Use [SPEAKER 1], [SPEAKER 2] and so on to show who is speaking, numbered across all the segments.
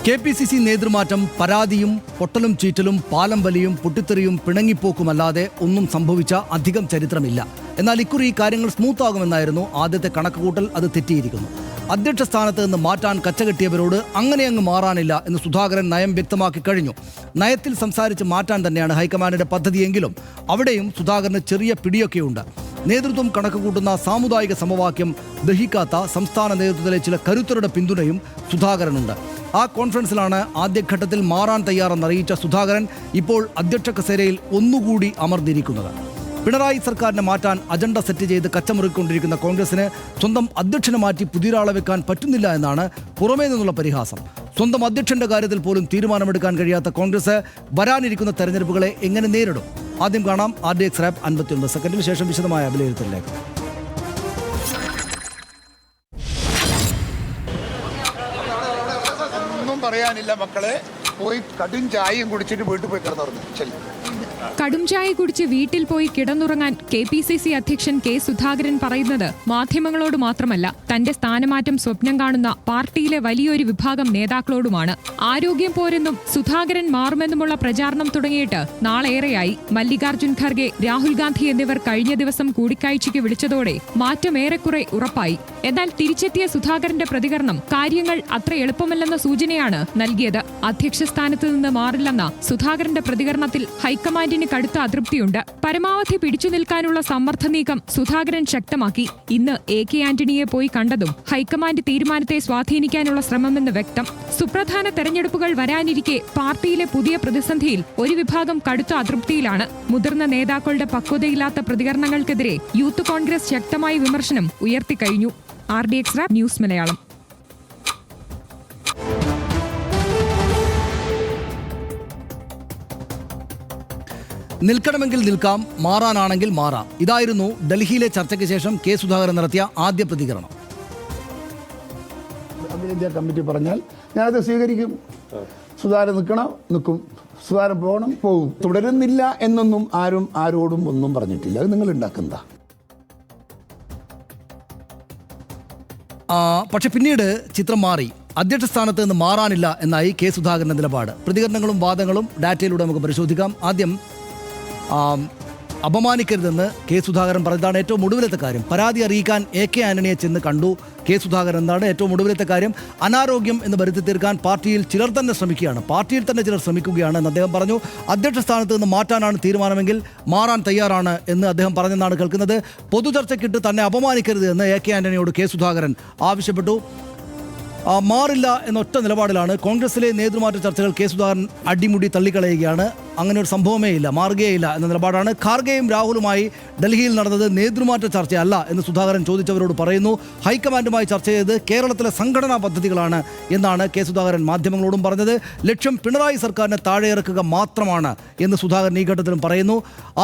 [SPEAKER 1] KPCC നേതൃമാറ്റം പരാതിയും പൊട്ടലും ചീറ്റലും പാലം വലിയും പൊട്ടിത്തെറിയും പിണങ്ങിപ്പോക്കുമല്ലാതെ ഒന്നും സംഭവിച്ച അധികം ചരിത്രമില്ല. എന്നാൽ ഇക്കുറി കാര്യങ്ങൾ സ്മൂത്താകുമെന്നായിരുന്നു ആദ്യത്തെ കണക്കുകൂട്ടൽ. അത് തെറ്റിയിരിക്കുന്നു. അധ്യക്ഷ സ്ഥാനത്ത് നിന്ന് മാറ്റാൻ കച്ചകെട്ടിയവരോട് അങ്ങനെ അങ്ങ് മാറാനില്ല എന്ന് സുധാകരൻ നയം വ്യക്തമാക്കി കഴിഞ്ഞു. നയത്തിൽ സംസാരിച്ച് മാറ്റാൻ തന്നെയാണ് ഹൈക്കമാൻഡിന്റെ പദ്ധതിയെങ്കിലും അവിടെയും സുധാകരന് ചെറിയ പിടിയൊക്കെയുണ്ട്. നേതൃത്വം കണക്കുകൂട്ടുന്ന സാമുദായിക സമവാക്യം ദഹിക്കാത്ത സംസ്ഥാന നേതൃത്വത്തിലെ ചില കരുത്തരുടെ പിന്തുണയും സുധാകരനുണ്ട്. ആ കോൺഫറൻസിലാണ് ആദ്യഘട്ടത്തിൽ മാറാൻ തയ്യാറെന്നറിയിച്ച സുധാകരൻ ഇപ്പോൾ അധ്യക്ഷ കസേരയിൽ ഒന്നുകൂടി അമർന്നിരിക്കുന്നത്. പിണറായി സർക്കാരിനെ മാറ്റാൻ അജണ്ട സെറ്റ് ചെയ്ത് കച്ചമുറുക്കൊണ്ടിരിക്കുന്ന കോൺഗ്രസിന് സ്വന്തം അധ്യക്ഷനെ മാറ്റി പുതിയൊരാളെ വെക്കാൻ പറ്റുന്നില്ല എന്നാണ് പുറമേ നിന്നുള്ള പരിഹാസം. സ്വന്തം അധ്യക്ഷന്റെ കാര്യത്തിൽ പോലും തീരുമാനമെടുക്കാൻ കഴിയാത്ത കോൺഗ്രസ് വരാനിരിക്കുന്ന തെരഞ്ഞെടുപ്പുകളെ എങ്ങനെ നേരിടും? ആദ്യം കാണാം RDX റാപ്പ് 59 സെക്കൻഡിന് ശേഷം വിശദമായ വിലയിരുത്തലിലേക്ക്.
[SPEAKER 2] ഒന്നും പറയാനില്ല മക്കളെ, പോയി കടും ചായയും കുടിച്ചിട്ട് വീട്ടിൽ പോയി കിടന്നുറങ്ങും. ശരി.
[SPEAKER 3] കടും ചായ കുടിച്ച് വീട്ടിൽ പോയി കിടന്നുറങ്ങാൻ KPCC അധ്യക്ഷൻ K സുധാകരൻ പറയുന്നത് മാധ്യമങ്ങളോട് മാത്രമല്ല, തന്റെ സ്ഥാനമാറ്റം സ്വപ്നം കാണുന്ന പാർട്ടിയിലെ വലിയൊരു വിഭാഗം നേതാക്കളോടുമാണ്. ആരോഗ്യം പോരെന്നും സുധാകരൻ മാറുമെന്നുമുള്ള പ്രചാരണം തുടങ്ങിയിട്ട് നാളേറെയായി. മല്ലികാർജ്ജുൻ ഖർഗെ, രാഹുൽ ഗാന്ധി എന്നിവർ കഴിഞ്ഞ ദിവസം കൂടിക്കാഴ്ചയ്ക്ക് വിളിച്ചതോടെ മാറ്റം ഏറെക്കുറെ ഉറപ്പായി. എന്നാൽ തിരിച്ചെത്തിയ സുധാകരന്റെ പ്രതികരണം കാര്യങ്ങൾ അത്ര എളുപ്പമല്ലെന്ന സൂചനയാണ് നൽകിയത്. അധ്യക്ഷ സ്ഥാനത്ത് നിന്ന് മാറില്ലെന്ന സുധാകരന്റെ പ്രതികരണത്തിൽ ഹൈക്കമാൻഡിന് കടുത്ത അതൃപ്തിയുണ്ട്. പരമാവധി പിടിച്ചു നിൽക്കാനുള്ള സമ്മർദ്ദ നീക്കം സുധാകരൻ ശക്തമാക്കി. ഇന്ന് AK ആന്റണിയെ പോയി കണ്ടതും ഹൈക്കമാൻഡ് തീരുമാനത്തെ സ്വാധീനിക്കാനുള്ള ശ്രമമെന്ന് വ്യക്തം. സുപ്രധാന തെരഞ്ഞെടുപ്പുകൾ വരാനിരിക്കെ പാർട്ടിയിലെ പുതിയ പ്രതിസന്ധിയിൽ ഒരു വിഭാഗം കടുത്ത അതൃപ്തിയിലാണ്. മുതിർന്ന നേതാക്കളുടെ പക്വതയില്ലാത്ത പ്രതികരണങ്ങൾക്കെതിരെ യൂത്ത് കോൺഗ്രസ് ശക്തമായ വിമർശനം ഉയർത്തിക്കഴിഞ്ഞു. RDX rap news Malayalam.
[SPEAKER 1] നിൽക്കണമെങ്കിൽ നിൽക്കാം, മാറാനാണെങ്കിൽ മാറാം. ഇതായിരുന്നു ഡൽഹിയിലെ ചർച്ചയ്ക്ക് ശേഷം K സുധാകരൻ നടത്തിയ ആദ്യ പ്രതികരണം.
[SPEAKER 4] അഖിലേന്ത്യാ കമ്മിറ്റി പറഞ്ഞാൽ ഞാനത് സ്വീകരിക്കും. സുധാകരൻ നിൽക്കണം, നിൽക്കും. സുധാകരൻ പോകണം, പോകും. തുടരുന്നില്ല എന്നൊന്നും ആരും ആരോടും ഒന്നും പറഞ്ഞിട്ടില്ല. അത് നിങ്ങൾ ഉണ്ടാക്കുന്നതാ.
[SPEAKER 1] പക്ഷെ പിന്നീട് ചിത്രം മാറി. അധ്യക്ഷ സ്ഥാനത്ത് നിന്ന് മാറാനില്ല എന്നായി K സുധാകരന്റെ നിലപാട്. പ്രതികരണങ്ങളും വാദങ്ങളും ഡാറ്റയിലൂടെ നമുക്ക് പരിശോധിക്കാം. ആദ്യം അപമാനിക്കരുതെന്ന് K സുധാകരൻ പറഞ്ഞതാണ് ഏറ്റവും ഒടുവിലത്തെ കാര്യം. പരാതി അറിയിക്കാൻ AK ആന്റണിയെ ചെന്ന് കണ്ടു K സുധാകരൻ എന്നാണ് ഏറ്റവും ഒടുവിലത്തെ കാര്യം. അനാരോഗ്യം എന്ന് വരുത്തി തീർക്കാൻ പാർട്ടിയിൽ ചിലർ തന്നെ ശ്രമിക്കുകയാണ്, പാർട്ടിയിൽ തന്നെ ചിലർ ശ്രമിക്കുകയാണ് എന്ന് അദ്ദേഹം പറഞ്ഞു. അധ്യക്ഷ സ്ഥാനത്ത് നിന്ന് മാറ്റാനാണ് തീരുമാനമെങ്കിൽ മാറാൻ തയ്യാറാണ് എന്ന് അദ്ദേഹം പറഞ്ഞെന്നാണ് കേൾക്കുന്നത്. പൊതുചർച്ചയ്ക്കിട്ട് തന്നെ അപമാനിക്കരുത് എന്ന് AK ആന്റണിയോട് K സുധാകരൻ ആവശ്യപ്പെട്ടു. മാറില്ല എന്നൊറ്റ നിലപാടിലാണ്. കോൺഗ്രസിലെ നേതൃമാറ്റ ചർച്ചകൾ K സുധാകരൻ അടിമുടി തള്ളിക്കളയുകയാണ്. അങ്ങനെ ഒരു സംഭവമേ ഇല്ല, മാറുകയില്ല എന്ന നിലപാടാണ്. ഖാർഗെയും രാഹുലുമായി ഡൽഹിയിൽ നടന്നത് നേതൃമാറ്റ ചർച്ചയല്ല എന്ന് സുധാകരൻ ചോദിച്ചവരോട് പറയുന്നു. ഹൈക്കമാൻഡുമായി ചർച്ച ചെയ്ത് കേരളത്തിലെ സംഘടനാ പദ്ധതികളാണ് എന്നാണ് K സുധാകരൻ മാധ്യമങ്ങളോടും പറഞ്ഞത്. ലക്ഷ്യം പിണറായി സർക്കാരിനെ താഴെയിറക്കുക മാത്രമാണ് എന്ന് സുധാകരൻ ഈ ഘട്ടത്തിലും പറയുന്നു.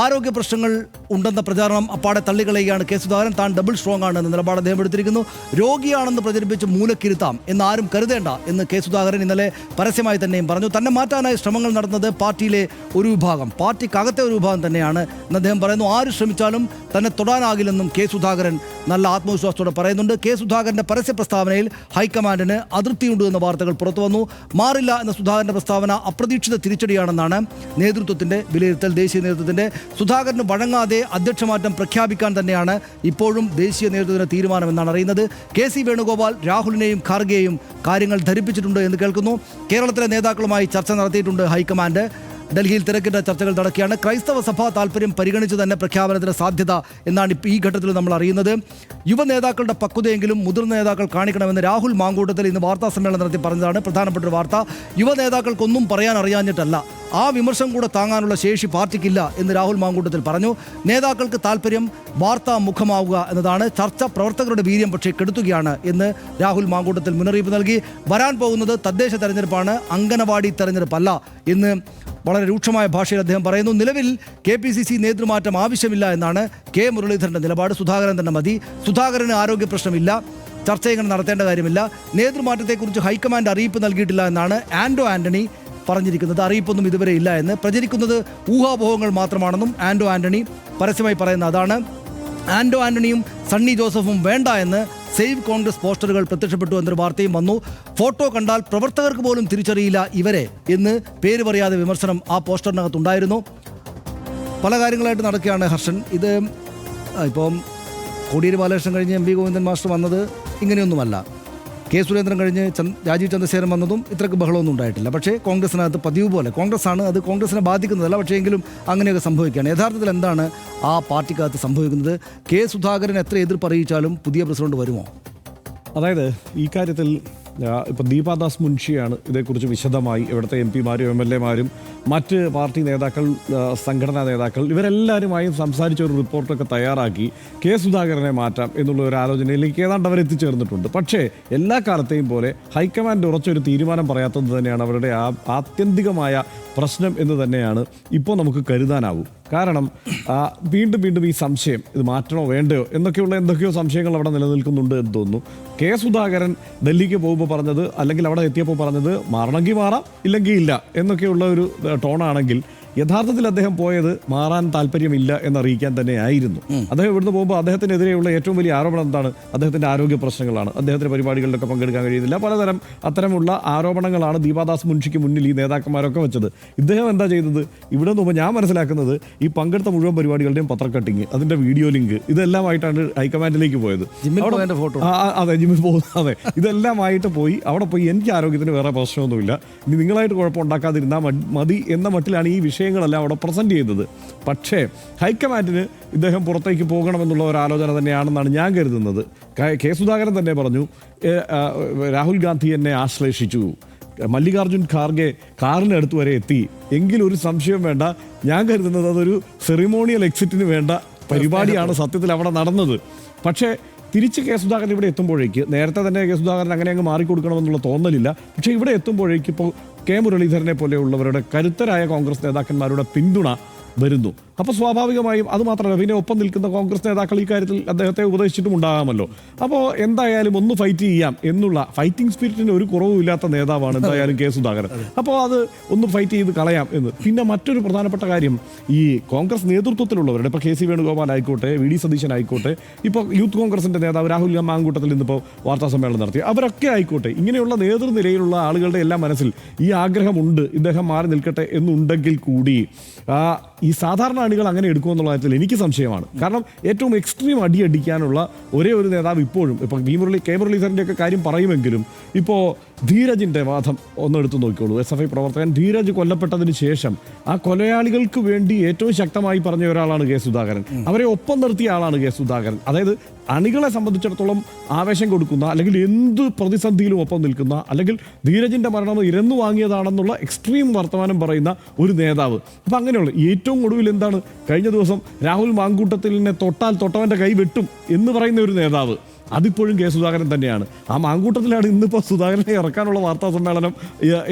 [SPEAKER 1] ആരോഗ്യ പ്രശ്നങ്ങൾ ഉണ്ടെന്ന പ്രചാരണം അപ്പാടെ തള്ളിക്കളയുകയാണ് K സുധാകരൻ. താൻ ഡബിൾ സ്ട്രോങ് ആണ് എന്ന നിലപാട് അദ്ദേഹം എടുത്തിരിക്കുന്നു. രോഗിയാണെന്ന് പ്രചരിപ്പിച്ച് മൂലക്കിരുത്താം എന്നാരും കരുതേണ്ട എന്ന് K സുധാകരൻ ഇന്നലെ പരസ്യമായി തന്നെയും പറഞ്ഞു. തന്നെ മാറ്റാനായി ശ്രമങ്ങൾ നടന്നത് പാർട്ടിയിലെ ഒരു വിഭാഗം, പാർട്ടിക്കകത്തെ ഒരു വിഭാഗം തന്നെയാണ് എന്ന് അദ്ദേഹം പറയുന്നു. ആര് ശ്രമിച്ചാലും തന്നെ തൊടാനാകില്ലെന്നും K സുധാകരൻ നല്ല ആത്മവിശ്വാസത്തോടെ പറയുന്നുണ്ട്. K സുധാകരന്റെ പരസ്യ പ്രസ്താവനയിൽ ഹൈക്കമാൻഡിന് അതൃപ്തിയുണ്ട് എന്ന വാർത്തകൾ പുറത്തു വന്നു. മാറില്ല എന്ന സുധാകരന്റെ പ്രസ്താവന അപ്രതീക്ഷിത തിരിച്ചടിയാണെന്നാണ് നേതൃത്വത്തിന്റെ വിലയിരുത്തൽ. ദേശീയ നേതൃത്വത്തിന്റെ സുധാകരന് വഴങ്ങാതെ അധ്യക്ഷമാറ്റം പ്രഖ്യാപിക്കാൻ തന്നെയാണ് ഇപ്പോഴും ദേശീയ നേതൃത്വത്തിന്റെ തീരുമാനമെന്നാണ് അറിയുന്നത്. KC വേണുഗോപാൽ രാഹുലിനെയും ഖാർഗെയും കാര്യങ്ങൾ ധരിപ്പിച്ചിട്ടുണ്ട് എന്ന് കേൾക്കുന്നു. കേരളത്തിലെ നേതാക്കളുമായി ചർച്ച നടത്തിയിട്ടുണ്ട് ഹൈക്കമാൻഡ്. ഡൽഹിയിൽ തിരക്കിട്ട ചർച്ചകൾ നടക്കുകയാണ്. ക്രൈസ്തവ സഭാ താല്പര്യം പരിഗണിച്ച് തന്നെ പ്രഖ്യാപനത്തിന് സാധ്യത എന്നാണ് ഈ ഘട്ടത്തിൽ നമ്മൾ അറിയുന്നത്. യുവ നേതാക്കളുടെ പക്വതയെങ്കിലും മുതിർന്ന നേതാക്കൾ കാണിക്കണമെന്ന് രാഹുൽ മാങ്കൂട്ടത്തിൽ ഇന്ന് വാർത്താ സമ്മേളനം നടത്തി പറഞ്ഞതാണ് പ്രധാനപ്പെട്ട ഒരു വാർത്ത. യുവ നേതാക്കൾക്കൊന്നും പറയാൻ അറിയാഞ്ഞിട്ടല്ല, ആ വിമർശം കൂടെ താങ്ങാനുള്ള ശേഷി പാർട്ടിക്കില്ല എന്ന് രാഹുൽ മാങ്കൂട്ടത്തിൽ പറഞ്ഞു. നേതാക്കൾക്ക് താല്പര്യം വാർത്താ മുഖമാവുക എന്നതാണ്. ചർച്ച പ്രവർത്തകരുടെ വീര്യം പക്ഷേ കെടുത്തുകയാണ് എന്ന് രാഹുൽ മാങ്കൂട്ടത്തിൽ മുന്നറിയിപ്പ് നൽകി. വരാൻ പോകുന്നത് തദ്ദേശ തെരഞ്ഞെടുപ്പാണ്, അംഗനവാടി തെരഞ്ഞെടുപ്പല്ല എന്ന് വളരെ രൂക്ഷമായ ഭാഷയിൽ അദ്ദേഹം പറയുന്നു. നിലവിൽ KPCC നേതൃമാറ്റം ആവശ്യമില്ല എന്നാണ് K മുരളീധരന്റെ നിലപാട്. സുധാകരൻ തന്നെ മതി. സുധാകരന് ആരോഗ്യ പ്രശ്നമില്ല, ചർച്ച ഇങ്ങനെ നടത്തേണ്ട കാര്യമില്ല. നേതൃമാറ്റത്തെക്കുറിച്ച് ഹൈക്കമാൻഡ് അറിയിപ്പ് നൽകിയിട്ടില്ല എന്നാണ് ആന്റണി പറഞ്ഞിരിക്കുന്നത്. അറിയിപ്പൊന്നും ഇതുവരെ ഇല്ല എന്ന്, പ്രചരിക്കുന്നത് ഊഹാപോഹങ്ങൾ മാത്രമാണെന്നും ആന്റണി പരസ്യമായി പറയുന്ന അതാണ്. ആന്റണിയും സണ്ണി ജോസഫും വേണ്ട എന്ന് സേവ് കോൺഗ്രസ് പോസ്റ്ററുകൾ പ്രത്യക്ഷപ്പെട്ടു എന്നൊരു വാർത്തയും വന്നു. ഫോട്ടോ കണ്ടാൽ പ്രവർത്തകർക്ക് പോലും തിരിച്ചറിയില്ല ഇവരെ എന്ന് പേര് പറയാതെ വിമർശനം ആ പോസ്റ്ററിനകത്തുണ്ടായിരുന്നു. പല കാര്യങ്ങളായിട്ട് നടക്കുകയാണ് ഹർഷൻ. ഇത് ഇപ്പം കോടിയേരി ബാലകൃഷ്ണൻ കഴിഞ്ഞ് എം വി ഗോവിന്ദൻ മാസ്റ്റർ വന്നത് ഇങ്ങനെയൊന്നുമല്ല. കെ സുരേന്ദ്രൻ കഴിഞ്ഞ് രാജീവ് ചന്ദ്രശേഖരൻ വന്നതും ഇത്രയ്ക്ക് ബഹളമൊന്നും ഉണ്ടായിട്ടില്ല. പക്ഷേ കോൺഗ്രസിനകത്ത് പതിവ് പോലെ കോൺഗ്രസ്സാണ്, അത് കോൺഗ്രസിനെ ബാധിക്കുന്നതല്ല, പക്ഷേ എങ്കിലും അങ്ങനെയൊക്കെ സംഭവിക്കുകയാണ്. യഥാർത്ഥത്തിൽ എന്താണ് ആ പാർട്ടിക്കകത്ത് സംഭവിക്കുന്നത്? കെ സുധാകരൻ എത്ര എതിർപ്പ് അറിയിച്ചാലും പുതിയ പ്രസിഡന്റ് വരുമോ?
[SPEAKER 5] അതായത് ഈ കാര്യത്തിൽ ഇപ്പോൾ ദീപാദാസ് മുൻഷിയാണ് ഇതേക്കുറിച്ച് വിശദമായി ഇവിടുത്തെ എം പിമാരും എം എൽ എമാരും മറ്റ് പാർട്ടി നേതാക്കൾ, സംഘടനാ നേതാക്കൾ ഇവരെല്ലാവരുമായും സംസാരിച്ച ഒരു റിപ്പോർട്ടൊക്കെ തയ്യാറാക്കി കെ സുധാകരനെ മാറ്റാം എന്നുള്ള ഒരു ആലോചനയിലേക്ക് ഏതാണ്ട് അവർ എത്തിച്ചേർന്നിട്ടുണ്ട്. പക്ഷേ എല്ലാ കാലത്തെയും പോലെ ഹൈക്കമാൻഡ് ഉറച്ചൊരു തീരുമാനം പറയാത്തത് തന്നെയാണ് അവരുടെ ആത്യന്തികമായ പ്രശ്നം എന്ന് തന്നെയാണ് ഇപ്പോൾ നമുക്ക് കരുതാനാവും. കാരണം വീണ്ടും വീണ്ടും ഈ സംശയം, ഇത് മാറ്റണോ വേണ്ടയോ എന്നൊക്കെയുള്ള എന്തൊക്കെയോ സംശയങ്ങൾ അവിടെ നിലനിൽക്കുന്നുണ്ട് എന്ന് തോന്നുന്നു. കെ സുധാകരൻ ഡൽഹിക്ക് പോകുമ്പോൾ പറഞ്ഞത്, അല്ലെങ്കിൽ അവിടെ എത്തിയപ്പോൾ പറഞ്ഞത് മാറണമെങ്കിൽ മാറാം, ഇല്ലെങ്കിൽ ഇല്ല എന്നൊക്കെയുള്ള ഒരു ടോണാണെങ്കിൽ യഥാർത്ഥത്തിൽ അദ്ദേഹം പോയത് മാറാൻ താല്പര്യമില്ല എന്നറിയിക്കാൻ തന്നെ ആയിരുന്നു. അദ്ദേഹം ഇവിടുന്ന് പോകുമ്പോൾ അദ്ദേഹത്തിനെതിരെയുള്ള ഏറ്റവും വലിയ ആരോപണം എന്താണ്? അദ്ദേഹത്തിൻ്റെ ആരോഗ്യ പ്രശ്നങ്ങളാണ്. അദ്ദേഹത്തിന് പരിപാടികളിലൊക്കെ പങ്കെടുക്കാൻ കഴിയുന്നില്ല. പലതരം അത്തരമുള്ള ആരോപണങ്ങളാണ് ദീപാദാസ് മുൻഷിക്ക് മുന്നിൽ ഈ നേതാക്കന്മാരൊക്കെ വെച്ചത്. ഇദ്ദേഹം എന്താ ചെയ്തത്? ഇവിടെ നിന്ന് ഞാൻ മനസ്സിലാക്കുന്നത് ഈ പങ്കെടുത്ത മുഴുവൻ പരിപാടികളുടെയും പത്രക്കട്ടിങ്, അതിൻ്റെ വീഡിയോ ലിങ്ക് ഇതെല്ലാമായിട്ടാണ് ഹൈക്കമാൻഡിലേക്ക് പോയത്. അതെ, ജിമ്മിൽ പോകുന്നത്. അതെ, ഇതെല്ലാമായിട്ട് പോയി അവിടെ പോയി എനിക്ക് ആരോഗ്യത്തിന് വേറെ പ്രശ്നമൊന്നുമില്ല, ഇനി നിങ്ങളായിട്ട് കുഴപ്പമുണ്ടാക്കാതിരുന്നാൽ മതി എന്ന മട്ടിലാണ് ഈ വിഷയങ്ങളെല്ലാം അവിടെ പ്രസന്റ് ചെയ്തത്. പക്ഷേ ഹൈക്കമാൻഡിന് ഇദ്ദേഹം പുറത്തേക്ക് പോകണമെന്നുള്ള ഒരു ആലോചന തന്നെയാണെന്നാണ് ഞാൻ കരുതുന്നത്. കെ സുധാകരൻ തന്നെ പറഞ്ഞു, രാഹുൽ ഗാന്ധി എന്നെ ആശ്ലേഷിച്ചു, മല്ലികാർജുൻ ഖാർഗെ കാറിനടുത്ത് വരെ എത്തി, എങ്കിലൊരു സംശയം വേണ്ട, ഞാൻ കരുതുന്നത് അതൊരു സെറിമോണിയൽ എക്സിറ്റിന് വേണ്ട പരിപാടിയാണ് സത്യത്തിൽ അവിടെ നടന്നത്. പക്ഷേ തിരിച്ച് കെ സുധാകരൻ ഇവിടെ എത്തുമ്പോഴേക്ക്, നേരത്തെ തന്നെ കെ സുധാകരൻ അങ്ങനെ അങ്ങ് മാറിക്കൊടുക്കണമെന്നുള്ള തോന്നലില്ല, പക്ഷേ ഇവിടെ എത്തുമ്പോഴേക്ക് ഇപ്പോൾ കെ മുരളീധരനെ പോലെയുള്ളവരുടെ കരുത്തരായ കോൺഗ്രസ് നേതാക്കന്മാരുടെ പിന്തുണ വരുന്നു. അപ്പോൾ സ്വാഭാവികമായും അതുമാത്രമല്ല, പിന്നെ ഒപ്പം നിൽക്കുന്ന കോൺഗ്രസ് നേതാക്കൾ ഈ കാര്യത്തിൽ അദ്ദേഹത്തെ ഉപദേശിച്ചിട്ടും ഉണ്ടാകാമല്ലോ. അപ്പോൾ എന്തായാലും ഒന്ന് ഫൈറ്റ് ചെയ്യാം എന്നുള്ള ഫൈറ്റിംഗ് സ്പിരിറ്റിന് ഒരു കുറവുമില്ലാത്ത നേതാവാണ് എന്തായാലും കെ സുധാകരൻ. അപ്പോൾ അത് ഒന്ന് ഫൈറ്റ് ചെയ്ത് കളയാം എന്ന്. പിന്നെ മറ്റൊരു പ്രധാനപ്പെട്ട കാര്യം, ഈ കോൺഗ്രസ് നേതൃത്വത്തിലുള്ളവരുടെ, ഇപ്പോൾ കെ സി വേണുഗോപാൽ ആയിക്കോട്ടെ, വി ഡി സതീശൻ ആയിക്കോട്ടെ, ഇപ്പോൾ യൂത്ത് കോൺഗ്രസിൻ്റെ നേതാവ് രാഹുൽ മാങ്കൂട്ടത്തിൽ ഇന്നിപ്പോൾ വാർത്താ സമ്മേളനം നടത്തി, അവരൊക്കെ ആയിക്കോട്ടെ, ഇങ്ങനെയുള്ള നേതൃനിരയിലുള്ള ആളുകളുടെ എല്ലാം മനസ്സിൽ ഈ ആഗ്രഹമുണ്ട്, ഇദ്ദേഹം മാറി നിൽക്കട്ടെ എന്നുണ്ടെങ്കിൽ കൂടി ഈ സാധാരണ അണികൾ അങ്ങനെ എടുക്കുമെന്നുള്ള കാര്യത്തിൽ എനിക്ക് സംശയമാണ്. കാരണം ഏറ്റവും എക്സ്ട്രീം അടിക്കാനുള്ള ഒരേ ഒരു നേതാവ് ഇപ്പോഴും, ഇപ്പോൾ കെ മുരളീധരൻ്റെ ഒക്കെ കാര്യം പറയുമെങ്കിലും, ഇപ്പോൾ ധീരജിൻ്റെ വാദം ഒന്നെടുത്ത് നോക്കിക്കോളൂ. SFI പ്രവർത്തകൻ ധീരജ് കൊല്ലപ്പെട്ടതിന് ശേഷം ആ കൊലയാളികൾക്ക് വേണ്ടി ഏറ്റവും ശക്തമായി പറഞ്ഞ ഒരാളാണ് കെ സുധാകരൻ. അവരെ ഒപ്പം നിർത്തിയ ആളാണ് കെ സുധാകരൻ. അതായത് അണികളെ സംബന്ധിച്ചിടത്തോളം ആവേശം കൊടുക്കുന്ന, അല്ലെങ്കിൽ എന്ത് പ്രതിസന്ധിയിലും ഒപ്പം നിൽക്കുന്ന, അല്ലെങ്കിൽ ധീരജിൻ്റെ മരണം ഇരന്നു വാങ്ങിയതാണെന്നുള്ള എക്സ്ട്രീം വർത്തമാനം പറയുന്ന ഒരു നേതാവ്. അപ്പം അങ്ങനെയുള്ള ഏറ്റവും ഒടുവിൽ എന്താണ്, കഴിഞ്ഞ ദിവസം രാഹുൽ മാങ്കൂട്ടത്തിലിനെ തൊട്ടാൽ തൊട്ടവൻ്റെ കൈ വെട്ടും എന്ന് പറയുന്ന ഒരു നേതാവ്, അതിപ്പോഴും കെ സുധാകരൻ തന്നെയാണ്. ആ മാങ്കൂട്ടത്തിലാണ് ഇന്നിപ്പോൾ സുധാകരനെ ഇറക്കാനുള്ള വാർത്താ സമ്മേളനം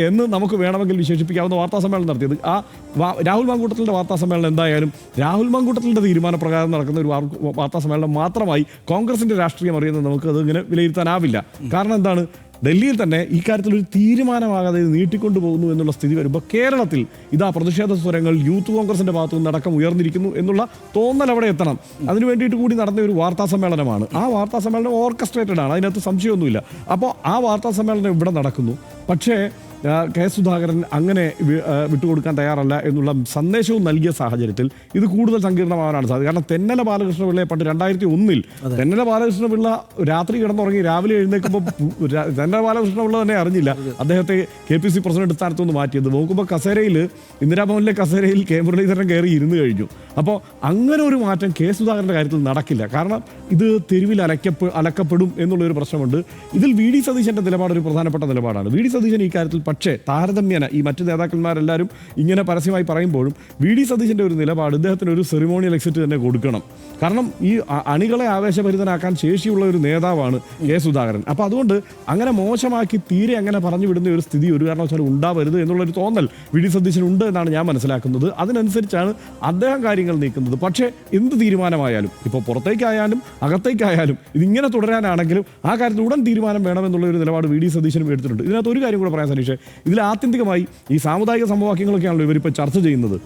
[SPEAKER 5] എന്ന് നമുക്ക് വേണമെങ്കിൽ വിശേഷിപ്പിക്കാവുന്ന വാർത്താ സമ്മേളനം നടത്തിയത്. ആ രാഹുൽ മാങ്കൂട്ടത്തിൻ്റെ വാർത്താ സമ്മേളനം എന്തായാലും രാഹുൽ മാങ്കൂട്ടത്തിൻ്റെ തീരുമാനപ്രകാരം നടക്കുന്ന ഒരു വാർത്താ സമ്മേളനം മാത്രമായി കോൺഗ്രസിൻ്റെ രാഷ്ട്രീയം അറിയുന്നത് നമുക്ക് അത് ഇങ്ങനെ വിലയിരുത്താനാവില്ല. കാരണം എന്താണ്, ഡൽഹിയിൽ തന്നെ ഈ കാര്യത്തിൽ ഒരു തീരുമാനമാകാതെ നീട്ടിക്കൊണ്ടു പോകുന്നു എന്നുള്ള സ്ഥിതി വരുമ്പോൾ കേരളത്തിൽ ഇതാ പ്രതിഷേധ സ്വരങ്ങൾ യൂത്ത് കോൺഗ്രസിന്റെ ഭാഗത്തു നിന്ന് അടക്കം ഉയർന്നിരിക്കുന്നു എന്നുള്ള തോന്നൽ അവിടെ എത്തണം. അതിനു വേണ്ടിയിട്ട് കൂടി നടന്ന ഒരു വാർത്താ സമ്മേളനമാണ്. ആ വാർത്താ സമ്മേളനം ഓർക്കസ്ട്രേറ്റഡ് ആണ്, അതിനകത്ത് സംശയമൊന്നുമില്ല. അപ്പോൾ ആ വാർത്താ സമ്മേളനം ഇവിടെ നടക്കുന്നു. പക്ഷേ കെ സുധാകരൻ അങ്ങനെ വിട്ടുകൊടുക്കാൻ തയ്യാറല്ല എന്നുള്ള സന്ദേശവും നൽകിയ സാഹചര്യത്തിൽ ഇത് കൂടുതൽ സങ്കീർണമാകാനാണ് സാധ്യത. കാരണം തെന്നല ബാലകൃഷ്ണപിള്ളയെ പണ്ട് 2001 തെന്നല ബാലകൃഷ്ണപിള്ള രാത്രി കിടന്നുറങ്ങി രാവിലെ എഴുന്നേൽക്കുമ്പോൾ തെന്നല ബാലകൃഷ്ണപിള്ള തന്നെ അറിഞ്ഞില്ല അദ്ദേഹത്തെ KPC പ്രസിഡന്റ് സ്ഥാനത്ത് നിന്ന് മാറ്റിയത്. നോക്കുമ്പോൾ കസേരയിൽ, ഇന്ദിരാഭവനിലെ കസേരയിൽ കെ മുരളീധരൻ കയറി ഇരുന്ന് കഴിഞ്ഞു. അപ്പോൾ അങ്ങനെ ഒരു മാറ്റം കെ സുധാകരൻ്റെ കാര്യത്തിൽ നടക്കില്ല. കാരണം ഇത് തെരുവിൽ അലക്കപ്പെടും എന്നുള്ളൊരു പ്രശ്നമുണ്ട്. ഇതിൽ വി ഡി സതീശൻ്റെ നിലപാട് ഒരു പ്രധാനപ്പെട്ട നിലപാടാണ്. വി ഡി സതീശൻ ഈ കാര്യത്തിൽ പക്ഷേ താരതമ്യേന ഈ മറ്റ് നേതാക്കന്മാരെല്ലാവരും ഇങ്ങനെ പരസ്യമായി പറയുമ്പോഴും വി ഡി സതീശൻ്റെ ഒരു നിലപാട് ഇദ്ദേഹത്തിന് ഒരു സെറിമോണിയൽ എക്സിറ്റ് തന്നെ കൊടുക്കണം. കാരണം ഈ അണികളെ ആവേശഭരിതനാക്കാൻ ശേഷിയുള്ള ഒരു നേതാവാണ് കെ സുധാകരൻ. അപ്പോൾ അതുകൊണ്ട് അങ്ങനെ മോശമാക്കി തീരെ അങ്ങനെ പറഞ്ഞു വിടുന്ന ഒരു സ്ഥിതി ഒരു കാരണവശാലും ഉണ്ടാവരുത് എന്നുള്ളൊരു തോന്നൽ വി ഡി സതീശൻ ഉണ്ട് എന്നാണ് ഞാൻ മനസ്സിലാക്കുന്നത്. അതിനനുസരിച്ചാണ് അദ്ദേഹം കാര്യങ്ങൾ നീക്കുന്നത്. പക്ഷേ എന്ത് തീരുമാനമായാലും, ഇപ്പോൾ പുറത്തേക്കായാലും അകത്തേക്കായാലും, ഇതിങ്ങനെ തുടരാനാണെങ്കിലും ആ കാര്യത്തിൽ ഉടൻ തീരുമാനം വേണമെന്നുള്ള ഒരു നിലപാട് വി ഡി സതീശനും എടുത്തിട്ടുണ്ട്. ഇതിനകത്ത് ഒരു കാര്യം കൂടെ പറയാൻ സതീഷ്, ഇതിൽ ആത്യന്തികമായി ഈ സാമുദായിക സമവാക്യങ്ങളൊക്കെയാണല്ലോ ഇവരിപ്പോൾ ചർച്ച ചെയ്യുന്നത്.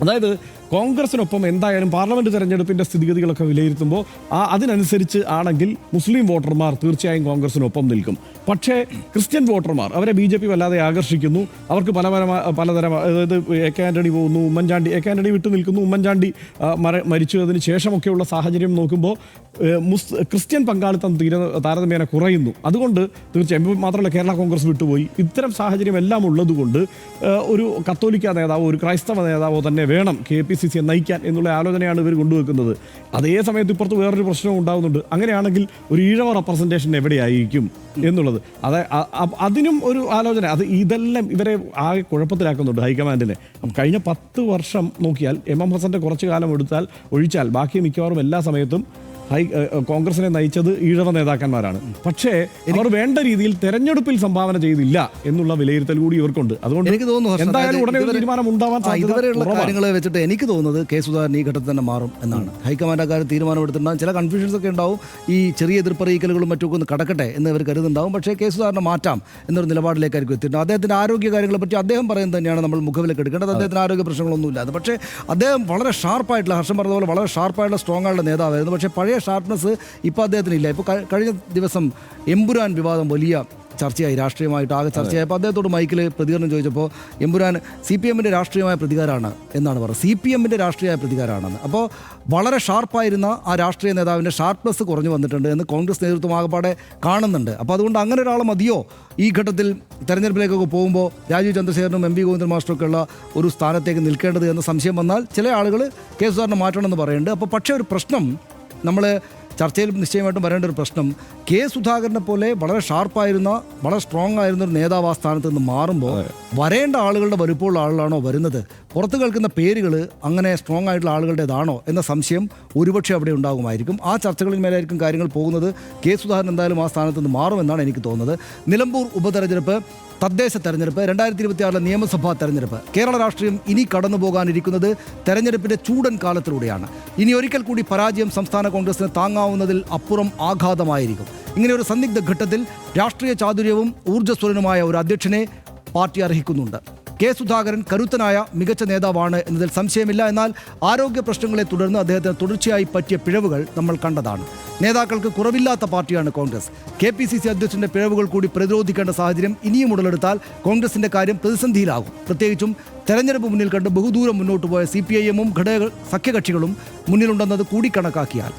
[SPEAKER 5] അതായത് കോൺഗ്രസിനൊപ്പം എന്തായാലും പാർലമെന്റ് തെരഞ്ഞെടുപ്പിന്റെ സ്ഥിതിഗതികളൊക്കെ വിലയിരുത്തുമ്പോൾ അതിനനുസരിച്ച് ആണെങ്കിൽ മുസ്ലിം വോട്ടർമാർ തീർച്ചയായും കോൺഗ്രസിനൊപ്പം നിൽക്കും. പക്ഷേ ക്രിസ്ത്യൻ വോട്ടർമാർ അവരെ BJP വല്ലാതെ ആകർഷിക്കുന്നു. അവർക്ക് പലതരം, അതായത് AK ആന്റണി പോകുന്നു, ഉമ്മൻചാണ്ടി AK ആന്റണി വിട്ടു നിൽക്കുന്നു, ഉമ്മൻചാണ്ടി മരിച്ചതിന് ശേഷമൊക്കെയുള്ള സാഹചര്യം നോക്കുമ്പോൾ ക്രിസ്ത്യൻ പങ്കാളിത്തം താരതമ്യേന കുറയുന്നു. അതുകൊണ്ട് തീർച്ചയായും മാത്രമല്ല കേരള കോൺഗ്രസ് വിട്ടുപോയി. ഇത്തരം സാഹചര്യം എല്ലാം ഉള്ളതുകൊണ്ട് ഒരു കത്തോലിക്ക നേതാവോ ഒരു ക്രൈസ്തവ നേതാവോ തന്നെ വേണം KPCC നയിക്കാൻ എന്നുള്ള ആലോചനയാണ് ഇവർ കൊണ്ടുവെക്കുന്നത്. അതേ സമയത്ത് ഇപ്പുറത്ത് വേറൊരു പ്രശ്നവും ഉണ്ടാകുന്നുണ്ട്. അങ്ങനെയാണെങ്കിൽ ഒരു ഈഴവ റെപ്രസെൻറ്റേഷൻ എവിടെയായിരിക്കും എന്നുള്ളത്, അതിനും ഒരു ആലോചന. ഇതെല്ലാം ഇവരെ ആകെ കുഴപ്പത്തിലാക്കുന്നുണ്ട് ഹൈക്കമാൻഡിനെ. കഴിഞ്ഞ 10 വർഷം നോക്കിയാൽ MM ഹസന്റെ കുറച്ചു കാലം ഒഴിച്ചാൽ ബാക്കി മിക്കവാറും എല്ലാ സമയത്തും കോൺഗ്രസിനെ നയിച്ചത് ഈഴവ നേതാക്കന്മാരാണ്. പക്ഷേ അവർ വേണ്ട രീതിയിൽ തെരഞ്ഞെടുപ്പിൽ സംഭാവന ചെയ്തില്ല എന്നുള്ള വിലയിരുത്തൽ കൂടി ഇവർക്കുണ്ട്. അതുകൊണ്ട്
[SPEAKER 1] എനിക്ക് തോന്നുന്നു
[SPEAKER 5] എന്തായാലും ഉടനെ ഒരു തീരുമാനം ഉണ്ടാവാൻ
[SPEAKER 1] ഇതുവരെയുള്ള കാര്യങ്ങൾ വെച്ചിട്ട് എനിക്ക് തോന്നുന്നത് കെ സുധാകരൻ ഈ ഘട്ടത്തിൽ തന്നെ മാറും എന്നാണ്. ഹൈക്കമാൻഡ് അക്കാര്യം തീരുമാനമെടുത്തിട്ടുണ്ടാകും. ചില കൺഫ്യൂഷൻസ് ഒക്കെ ഉണ്ടാവും. ഈ ചെറിയ എതിർപ്പറിയിക്കലുകളും മറ്റൊക്കെ ഒന്ന് കടക്കട്ടെ എന്ന് ഇവർ കരുതുന്നുണ്ടാവും. പക്ഷേ കെ സുധാകരനെ മാറ്റാം എന്നൊരു നിലപാടിലേക്കായിരിക്കും എത്തിയിട്ടുണ്ട്. അദ്ദേഹത്തിൻ്റെ ആരോഗ്യ കാര്യങ്ങളെ പറ്റി അദ്ദേഹം പറയുന്നത് തന്നെയാണ് നമ്മൾ മുഖവിലേക്ക് എടുക്കേണ്ടത്. അദ്ദേഹത്തിന് ആരോഗ്യ പ്രശ്നങ്ങളൊന്നുമില്ല. അത് പക്ഷേ അദ്ദേഹം വളരെ ഷാർപ്പായിട്ടുള്ള, ഹർഷൻ പറഞ്ഞ പോലെ വളരെ ഷാർപ്പായിട്ടുള്ള സ്ട്രോങ് ആയിട്ടുള്ള നേതാവായിരുന്നു. പക്ഷേ പഴയ ഷാർപ്നെസ് ഇപ്പോൾ അദ്ദേഹത്തിനില്ല. ഇപ്പോൾ കഴിഞ്ഞ ദിവസം എമ്പുരാൻ വിവാദം വലിയ ചർച്ചയായി, രാഷ്ട്രീയമായിട്ട് ആകെ ചർച്ചയായപ്പോൾ അദ്ദേഹത്തോട് മൈക്കിൽ പ്രതികരണം ചോദിച്ചപ്പോൾ എമ്പുരാൻ CPMൻ്റെ രാഷ്ട്രീയമായ പ്രതികാരമാണ് എന്നാണ് പറയുന്നത്. CPMൻ്റെ രാഷ്ട്രീയമായ പ്രതികാരമാണെന്ന്. അപ്പോൾ വളരെ ഷാർപ്പായിരുന്ന ആ രാഷ്ട്രീയ നേതാവിൻ്റെ ഷാർപ്നെസ് കുറഞ്ഞു വന്നിട്ടുണ്ട് എന്ന് കോൺഗ്രസ് നേതൃത്വം ആകപ്പാടെ കാണുന്നുണ്ട്. അപ്പോൾ അതുകൊണ്ട് അങ്ങനെ ഒരാൾ മതിയോ ഈ ഘട്ടത്തിൽ തെരഞ്ഞെടുപ്പിലേക്കൊക്കെ പോകുമ്പോൾ രാജീവ് ചന്ദ്രശേഖരനും MP ഗോവിന്ദൻ മാസ്റ്ററൊക്കെ ഉള്ള ഒരു സ്ഥാനത്തേക്ക് നിൽക്കേണ്ടത് എന്ന സംശയം വന്നാൽ ചില ആളുകൾ കെ സുധാകരനെ മാറ്റണമെന്ന് പറയുന്നുണ്ട്. അപ്പോൾ പക്ഷേ ഒരു പ്രശ്നം, നമ്മൾ ചർച്ചയിൽ നിശ്ചയമായിട്ടും വരേണ്ട ഒരു പ്രശ്നം, കെ സുധാകരനെ പോലെ വളരെ ഷാർപ്പായിരുന്ന, വളരെ സ്ട്രോങ് ആയിരുന്ന ഒരു നേതാവ് ആ സ്ഥാനത്ത് നിന്ന് മാറുമ്പോൾ വരേണ്ട ആളുകളുടെ വലുപ്പമുള്ള ആളുകളാണോ വരുന്നത്? പുറത്ത് കേൾക്കുന്ന പേരുകൾ അങ്ങനെ സ്ട്രോങ് ആയിട്ടുള്ള ആളുകളുടേതാണോ എന്ന സംശയം ഒരുപക്ഷെ അവിടെ ഉണ്ടാകുമായിരിക്കും. ആ ചർച്ചകളിൽ മേലായിരിക്കും കാര്യങ്ങൾ പോകുന്നത്. കെ സുധാകരൻ എന്തായാലും ആ സ്ഥാനത്ത് നിന്ന് മാറുമെന്നാണ് എനിക്ക് തോന്നുന്നത്. നിലമ്പൂർ ഉപതെരഞ്ഞെടുപ്പ്, തദ്ദേശ തെരഞ്ഞെടുപ്പ്, 2026 നിയമസഭാ തെരഞ്ഞെടുപ്പ്, കേരള രാഷ്ട്രീയം ഇനി കടന്നു പോകാനിരിക്കുന്നത് തെരഞ്ഞെടുപ്പിൻ്റെ ചൂടൻ കാലത്തിലൂടെയാണ്. ഇനി ഒരിക്കൽ കൂടി പരാജയം സംസ്ഥാന കോൺഗ്രസിന് താങ്ങാവുന്നതിൽ അപ്പുറം ആഘാതമായിരിക്കും. ഇങ്ങനെ ഒരു സന്ദിഗ്ധ ഘട്ടത്തിൽ രാഷ്ട്രീയ ചാതുര്യവും ഊർജ്ജസ്വലനുമായ ഒരു അധ്യക്ഷനെ പാർട്ടി അർഹിക്കുന്നുണ്ട്. കെ സുധാകരൻ കരുത്തനായ മികച്ച നേതാവാണ് എന്നതിൽ സംശയമില്ല. എന്നാൽ ആരോഗ്യ പ്രശ്നങ്ങളെ തുടർന്ന് അദ്ദേഹത്തിന് തുടർച്ചയായി പറ്റിയ പിഴവുകൾ നമ്മൾ കണ്ടതാണ്. നേതാക്കൾക്ക് കുറവില്ലാത്ത പാർട്ടിയാണ് കോൺഗ്രസ്. KPCC അധ്യക്ഷന്റെ പിഴവുകൾ കൂടി പ്രതിരോധിക്കേണ്ട സാഹചര്യം ഇനിയും ഉടലെടുത്താൽ കോൺഗ്രസിന്റെ കാര്യം പ്രതിസന്ധിയിലാകും. പ്രത്യേകിച്ചും തെരഞ്ഞെടുപ്പ് മുന്നിൽ കണ്ട് ബഹുദൂരം മുന്നോട്ട് പോയ CPIM-ഉം സഖ്യകക്ഷികളും മുന്നിലുണ്ടെന്നത് കൂടി കണക്കാക്കിയാൽ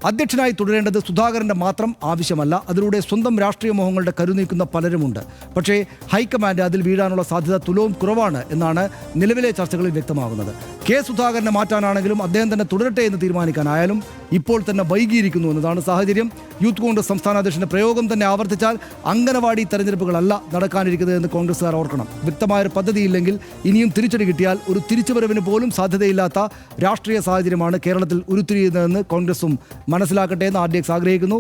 [SPEAKER 1] അധ്യക്ഷനായി തുടരേണ്ടത് സുധാകരൻ്റെ മാത്രം ആവശ്യമല്ല. അതിലൂടെ സ്വന്തം രാഷ്ട്രീയ മോഹങ്ങളുടെ കരുനീക്കുന്ന പലരുമുണ്ട്. പക്ഷേ ഹൈക്കമാൻഡ് അതിൽ വീഴാനുള്ള സാധ്യത തുലവും കുറവാണ് എന്നാണ് നിലവിലെ ചർച്ചകളിൽ വ്യക്തമാകുന്നത്. കെ സുധാകരനെ മാറ്റാനാണെങ്കിലും അദ്ദേഹം തന്നെ തുടരട്ടെ എന്ന് തീരുമാനിക്കാനായാലും ഇപ്പോൾ തന്നെ വൈകിയിരിക്കുന്നു എന്നതാണ് സാഹചര്യം. യൂത്ത് കോൺഗ്രസ് സംസ്ഥാന അധ്യക്ഷന്റെ പ്രയോഗം തന്നെ ആവർത്തിച്ചാൽ അംഗനവാടി തെരഞ്ഞെടുപ്പുകളല്ല നടക്കാനിരിക്കുന്നത് എന്ന് കോൺഗ്രസ്സുകാർ ഓർക്കണം. വ്യക്തമായൊരു പദ്ധതിയില്ലെങ്കിൽ ഇനിയും തിരിച്ചടി കിട്ടിയാൽ ഒരു തിരിച്ചുവരവിന് പോലും സാധ്യതയില്ലാത്ത രാഷ്ട്രീയ സാഹചര്യമാണ് കേരളത്തിൽ ഉരുത്തിരിയുന്നതെന്ന് കോൺഗ്രസും മനസ്സിലാക്കട്ടെ എന്ന് RDX ആഗ്രഹിക്കുന്നു.